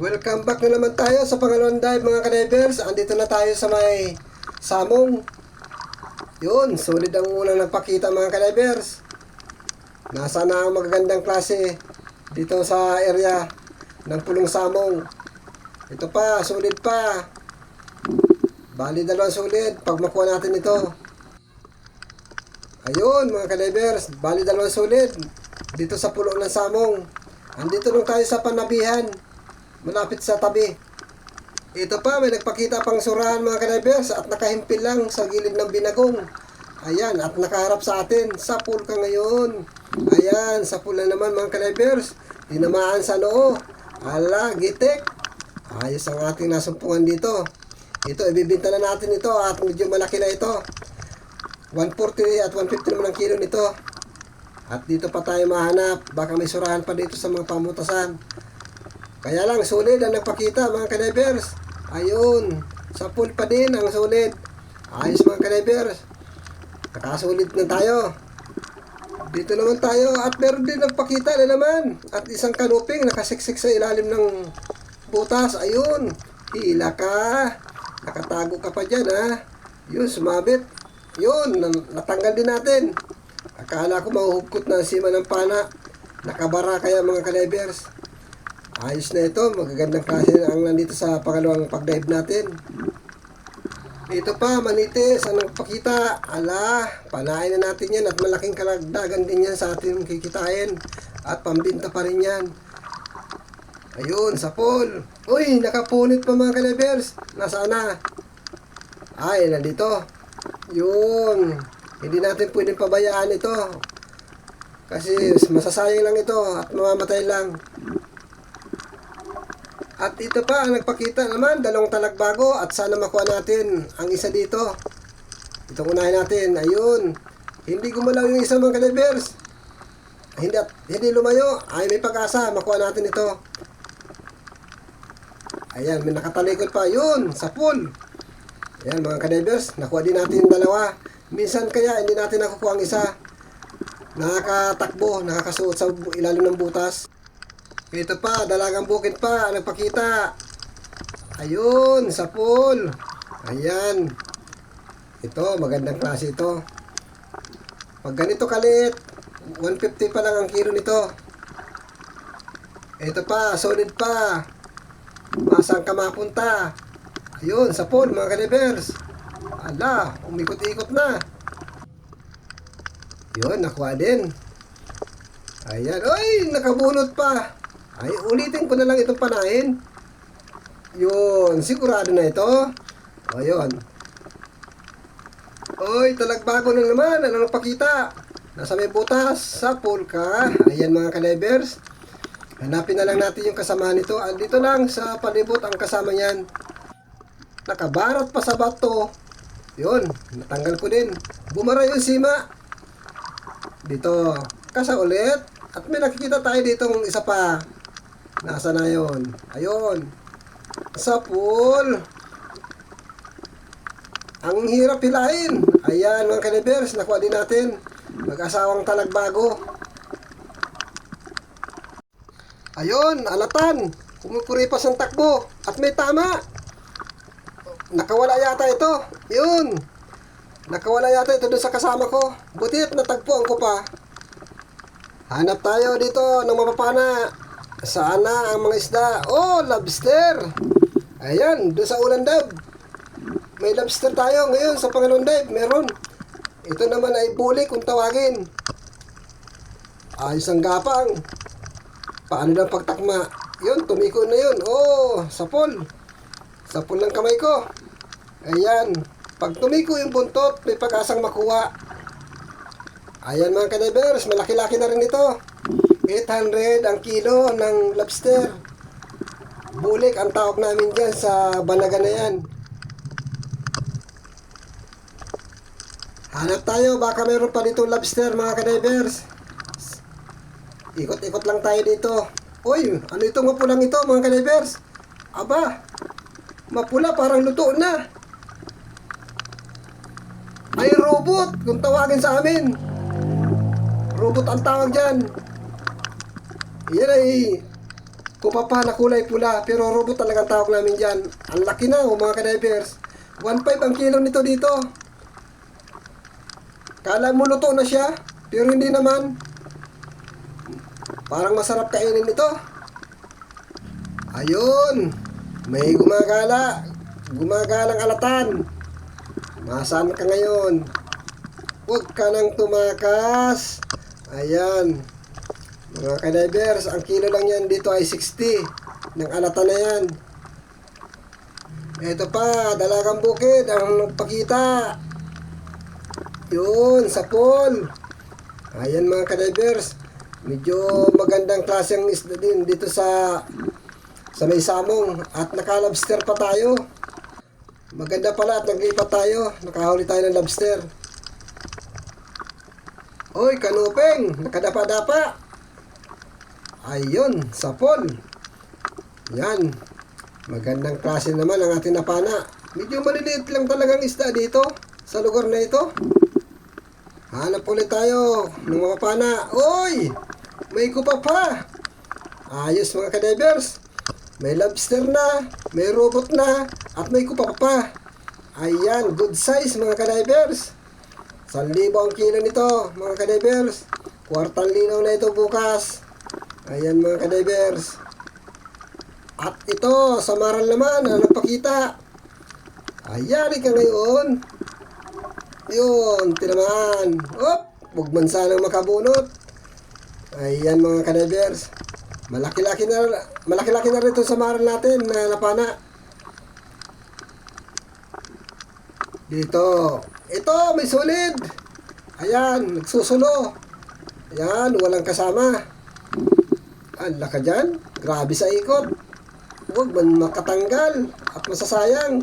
Welcome back na naman tayo sa pangalawang dive mga ka-divers. Andito na tayo sa may Samong. Yun, solid ang unang nagpakita mga ka-divers. Nasa na ang magagandang klase dito sa area ng Pulong Samong. Ito pa, solid pa. Bali dalawang solid pag makuha natin ito. Ayun mga ka-divers, bali dalawang solid dito sa Pulong ng Samong. Andito lang tayo sa Panabihan, malapit sa tabi. Ito pa, may nagpakita pang surahan mga ka-divers at nakahimpil lang sa gilid ng binagong. Ayan, at nakaharap sa atin, sa pool ka ngayon. Ayan, sa pool na naman mga ka-divers. Tinamaan sa noo. Ala, gitik. Ayos ang ating nasumpungan dito. Ito, ibibinta na natin ito at medyo malaki na ito. 140 at 150 naman ang kilo nito. At dito pa tayo mahanap. Baka may surahan pa dito sa mga pamutasan. Kaya lang, solid ang nagpakita mga ka-divers. Ayun, sa pool pa din ang solid. Ayos mga ka-divers. Nakasulit na tayo. Dito naman tayo at meron din nagpakita na naman. At isang kanuping nakasiksik sa ilalim ng butas. Ayun, hila ka. Nakatago ka pa dyan ha. Yun, sumabit. Yun, natanggal din natin. Akala ko mahuhugkot na sima ng pana. Nakabara kaya mga ka-divers. Ayos na ito, magagandang klase ang nandito sa pangalawang pag-dive natin. Ito pa, manitis, ang nagpakita. Ala, panain na natin yan at malaking kalagdagan din yan sa ating kikitain. At pambinta pa rin yan. Ayun, sa pool. Uy, nakapunit pa mga ka-divers. Nasaan na? Ay, nandito. Yun. Hindi natin pwedeng pabayaan ito. Kasi masasayang lang ito at mamamatay lang. At ito pa ang nagpakita naman, dalawang talagbago at sana makuha natin ang isa dito. Itong unahin natin, ayun. Hindi gumalaw yung isa mga ka-divers. Hindi lumayo, ay may pag-asa, makuha natin ito. Ayan, may nakatalikod pa, yun, sa pool. Ayan mga ka-divers, nakuha din natin yung dalawa. Minsan kaya hindi natin nakukuha ang isa. Nakakatakbo, nakakasuot sa ilalim ng butas. Ito pa, dalagang bukid pa, nagpakita. Ayun, sa pool. Ayan. Ito, magandang klase ito. Pag ganito kalit, 150 pa lang ang kilo nito. Ito pa, solid pa. Masang ka mapunta. Ayun, sa pool, mga ka-divers. Ala, umikot-ikot na. Yun, nakuha din. Ayan, oy, nakabunot pa. Ay, ulitin ko na lang itong panahin. Yun, sigurado na ito. O, yun. Oy, talagbago na naman. Ano nagpakita? Nasa may butas. Sa pool ka. Ayan mga ka-divers. Hanapin na lang natin yung kasama nito. Dito lang sa palibot ang kasama niyan. Nakabarat pa sa bato. Yun, natanggal ko din. Bumara yung sima. Dito, kasa ulit. At may nakikita tayo ditong isa pa. Nasa na yun? Ayun. Sa pool. Ang hirap hilain. Ayan mga ka-divers, nakuha din natin. Mag-asawang talagbago. Ayun, alatan. Kumupuripas ang takbo. At may tama. Nakawala yata ito. Yun. Nakawala yata ito doon sa kasama ko. Butit natagpuan ko pa. Hanap tayo dito ng mapapana. Saan na ang mga isda? Oh, lobster. Ayan, doon sa unang dive. May lobster tayo ngayon sa pangalawang dive. Meron. Ito naman ay bulik kung tawagin. Ayos ang gapang. Paano lang pagtakma? Yun, tumiko na yun. Oh, sa pool. Sa pool ng kamay ko. Ayan. Pag tumiko yung buntot, may pag-asang makuha. Ayan mga ka-divers, malaki-laki na rin ito. 800 ang kilo ng lobster. Bulik ang tawag namin dyan sa banaga na yan. Hanap tayo, baka meron pa dito lobster mga ka-divers. Ikot-ikot lang tayo dito. Uy, ano itong mapulang ito mga ka-divers? Aba, mapula parang luto na. Ay robot, kung tawagin sa amin. Robot ang tawag dyan. Yan ay kupapa na kulay pula. Pero robot talagang tawag namin dyan. Ang laki na mga ka-divers. 1.5 ang kilo nito dito. Kala mo luto na siya, pero hindi naman. Parang masarap kainin ito. Ayun, may gumagalang alatan. Nasaan ka ngayon? Huwag ka nang tumakas. Ayan, mga ka-divers, ang kilo lang yan dito ay 60 ng alatan na yan. Ito pa, dalagang bukid ang nagpakita. Yun, sa pool. Ayan mga ka-divers, medyo magandang klaseng isda din dito sa may samong. At naka-lobster pa tayo. Maganda pala at naglipat tayo. Nakahuli tayo ng lobster. Oy, kanupeng, nakadapa-dapa. Ayun, sa pool. Yan. Magandang klase naman ang ating napana. Medyo maliliit lang talagang isda dito sa lugar na ito. Hanap ulit tayo ng mga pana. Oy! May kupa pa. Ayos mga ka-divers. May lobster na, may robot na, at may kupa pa. Ayan, good size mga ka-divers. 1,000 ang kilo nito mga ka-divers. Kwartang linaw na ito bukas. Ayan mga ka-divers. At ito, sa maral naman, ang nagpakita. Ayan ka ngayon. Yun, tinamaan. Op, huwag man sanang makabunot. Ayan mga ka-divers. Malaki-laki na rito sa maral natin na napana. Dito. Ito, may solid. Ayan, nagsusulo. Ayan, walang kasama. Ang laka dyan. Grabe sa ikot. Huwag man makatanggal at masasayang.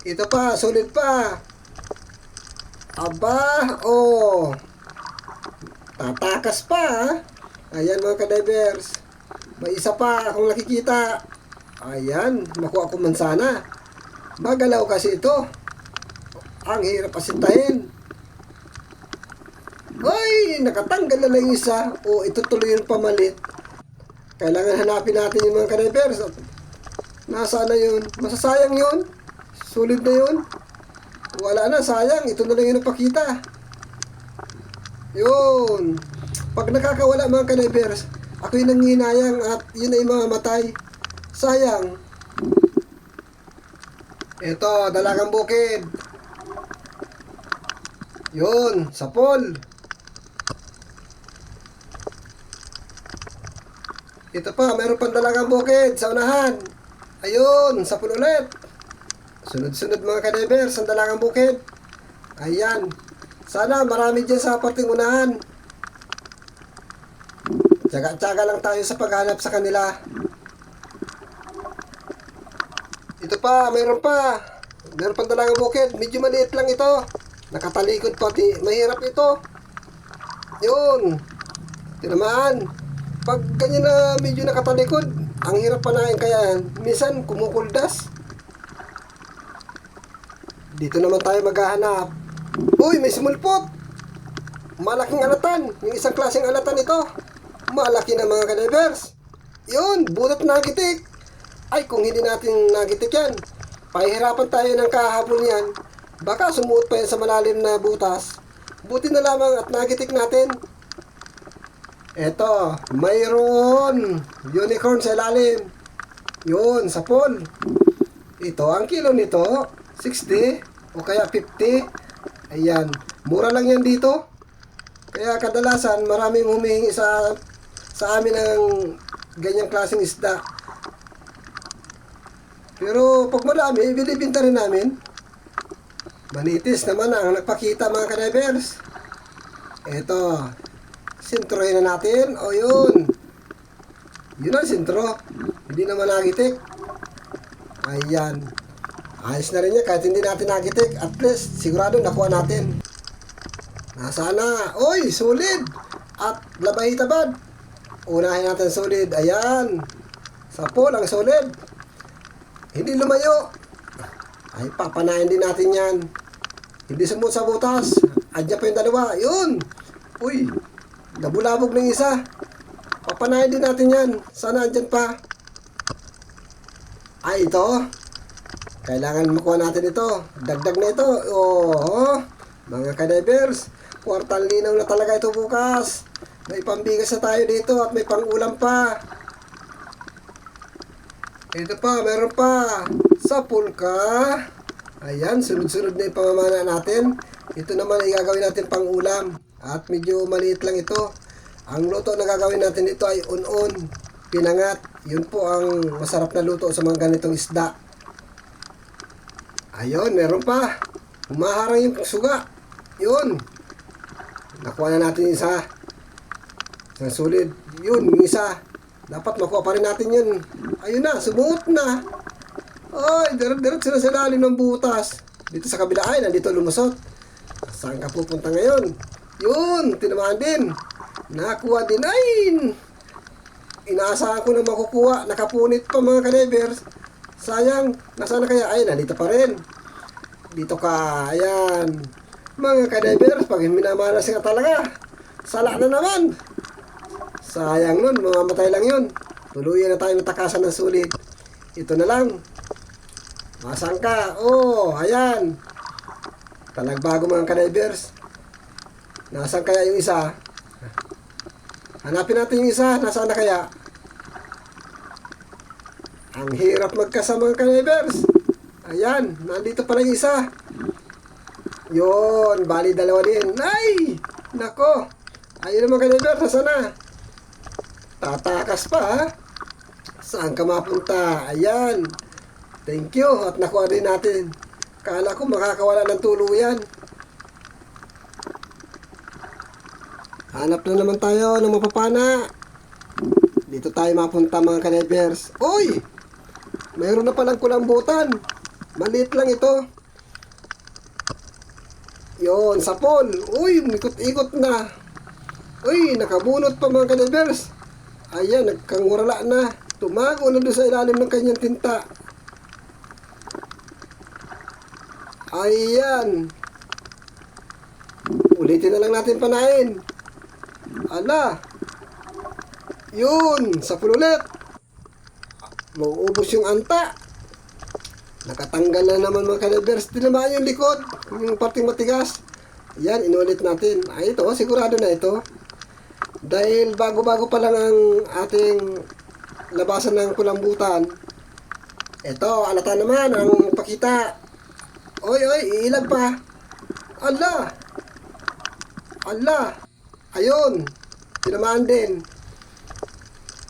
Ito pa, solid pa. Aba, oh. Tatakas pa, ha? Ayan mga ka-divers. May isa pa akong nakikita. Ayan, makuha ko man sana. Magalaw kasi ito. Ang hirap asintahin. Ay, nakatanggal na lang isa. O, ito tuloy yung pamalit. Kailangan hanapin natin yung mga ka-divers. Nasaan na yun? Masasayang yun. Sulit na yun. Wala na, sayang. Ito na lang yung napakita. Yun. Pag nakakawala mga ka-divers, ako'y nanginayang at yun ay mamamatay. Sayang. Ito, dalagang bukid. Yun, sa pool. Ito pa, mayroon pang dalagang bukid sa unahan. Ayun, sa pool ulit. Sunod-sunod mga ka-divers, ang dalagang bukid. Ayan. Sana marami dyan sa parting unahan. Tsaga-tsaga lang tayo sa paghanap sa kanila. Ito pa, mayroon pa. Mayroon pang dalagang bukid. Medyo maliit lang ito. Nakatalikod pati. Mahirap ito. Yun. Tinamaan. Pag ganyan na medyo nakatalikod, ang hirap panahin kaya minsan kumukuldas. Dito naman tayo maghahanap. Uy, may sumulpot. Malaking alatan. Yung isang klaseng alatan ito. Malaki na mga ka-divers. Yun, bunot nagitik. Ay, kung hindi natin nagitik yan, pahihirapan tayo ng kahabol yan. Baka sumuot pa yan sa malalim na butas. Buti na lamang at nagitik natin. Eto, mayroon unicorn sa ilalim. Yun, sa pool. Ito, ang kilo nito, 60 o kaya 50. Ayan, mura lang yan dito. Kaya kadalasan maraming humihingi sa amin ng ganyang klaseng isda. Pero pag marami, binibinta rin namin. Manitis naman ang nagpakita mga ka-divers. Eto, sintrohin na natin. O yun. Yun ang sintro. Hindi naman nagitik. Ayan. Ayos na rin yan kahit hindi natin nagitik. At least, sigurado nakuha natin. Nasaan na? Oy, solid! At labay tabad. Unahin natin solid. Ayan. Sa pool ang solid. Hindi lumayo. Ay, papanayin din natin yan. Hindi sumut sa butas. Adya pa yung dalawa. Yun. Uy, nabulabog ng isa. Papanayin din natin yan. Sana andyan pa. Ay, ito. Kailangan makuha natin ito. Dagdag na ito. Oh, mga kadivers. Kwartang linaw na talaga ito bukas. May pambigas na tayo dito at may pangulam pa. Ito pa, meron pa. Sa pulka. Ayan, sunod-sunod na yung pamamana natin. Ito naman ay gagawin natin pangulam. At medyo maliit lang ito. Ang luto na gagawin natin dito ay unon, pinangat. Yun po ang masarap na luto sa mga ganitong isda. Ayun, meron pa. Humaharang yung suga. Yun. Nakuha na natin isa. Sa sulit. Yun, yung isa. Dapat makuha pa rin natin yun. Ayun na, sumuot na. Ay, direct sila sa lalim ng butas. Dito sa kabila ay, nandito lumusot. Saan ka pupunta ngayon? Yun, tinamaan din. Nakuha din. Ay, inaasahan ko na makukuha. Nakapunit pa mga kadivers. Sayang, nasaan na kaya? Ay, nandito pa rin. Dito ka, ayan. Mga kadivers, pag minamalas ka talaga, sala na naman. Sayang nun, mamamatay lang yun. Tuluyan na tayo matakasan ng sulit. Ito na lang. Masang ka? Oh, ayan. Talagbago mga kadivers. Nasaan kaya yung isa? Hanapin natin yung isa. Nasaan na kaya? Ang hirap magkasama mga kadivers. Ayan, nandito pala yung isa. Yun, bali dalawa din. Ay, nako. Ayun naman kadivers, nasaan na? Tatakas pa ha. Saan ka mapunta? Ayan. Thank you. At nakuha din natin. Kala ko makakawala ng tuluyan. Hanap na naman tayo ng mapapana. Dito tayo mapunta mga kadivers. Uy! Mayroon na palang kulambutan. Maliit lang ito. Yon, sapol. Uy, ikot-ikot na. Uy, nakabunot pa mga kadivers. Ayan, nagkangurala na. Tumago na doon sa ilalim ng kanyang tinta. Ayan. Ulitin na lang natin panain. Ala. Yun, sapol ulit. Mauubos yung anta. Nakatanggal na naman mga kadivers. Tinamaan yung likod. Yung parting matigas. Yan, inulit natin. Ay, ito, sigurado na ito. Dahil bago-bago pa lang ang ating labasan ng kulambutan. Ito, alata naman ang pakita. Oy, iilag pa. Ala. Ala. Ayun. Tinamaan din.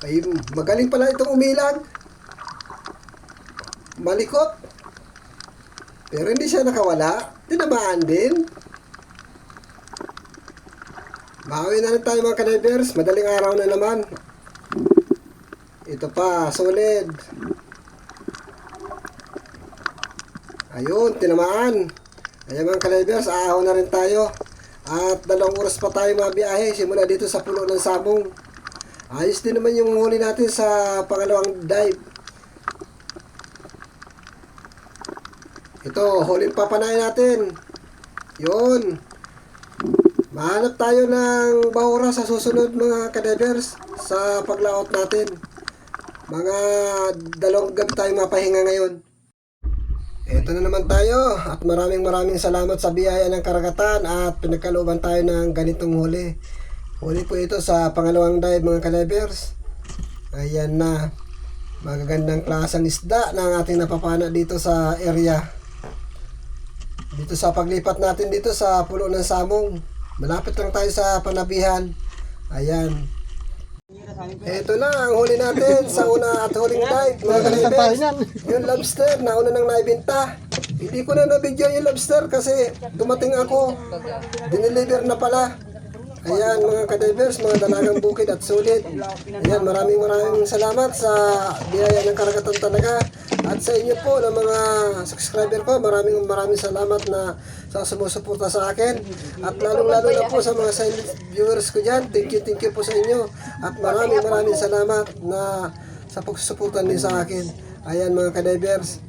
Ay, magaling pala itong umilag. Malikot. Pero hindi siya nakawala. Tinamaan din. Bawi na rin tayo mga kadivers. Madaling araw na naman. Ito pa, solid. Ayun, tinamaan. Ayan mga kadivers, aahaw na rin tayo. At 2 oras pa tayo mabiyahe simula dito sa pulo ng Sabong. Ayos din naman yung huli natin sa pangalawang dive. Ito, huling papanayin natin. Yun. Mahanap tayo ng bahura sa susunod mga kadivers sa paglaot natin. Mga 2 gabi tayo mapahinga ngayon. Ito na naman tayo at maraming salamat sa biyaya ng karagatan at pinagkalooban tayo ng ganitong huli. Huli po ito sa pangalawang dive mga kadivers. Ayan na. Magagandang klaseng isda na ang ating napapana dito sa area. Dito sa paglipat natin dito sa pulo ng Samong. Malapit lang tayo sa Panabihan. Ayan. Ito na ang huli natin sa una at huling dive mga kadivers. Yung lobster na una nang naibenta. Hindi ko na na-video yung lobster kasi dumating ako. Dineliver na pala. Ayan mga kadivers, mga dalagang bukid at sulit. Ayan, maraming salamat sa biyaya ng karagatan talaga. At sa inyo po ng mga subscriber ko, maraming salamat na sa sumusuporta sa akin. At lalong na po sa mga silent viewers ko dyan. Thank you po sa inyo. At maraming salamat na sa pagsusuporta niyo sa akin. Ayan mga kadivers.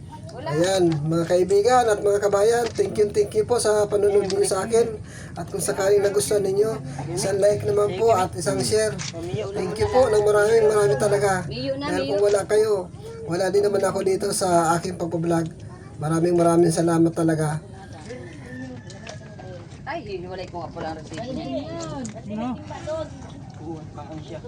Ayan, mga kaibigan at mga kabayan, thank you po sa panunod niyo sa akin. At kung sakaling nagustuhan ninyo, isang like naman po at isang share. Thank you po ng marami talaga. Dahil kung wala kayo, wala din naman ako dito sa aking pag-vlog. Maraming salamat talaga. Ay, hiwalay ko nga pala ang receipt niya. No. Kuha pa siya.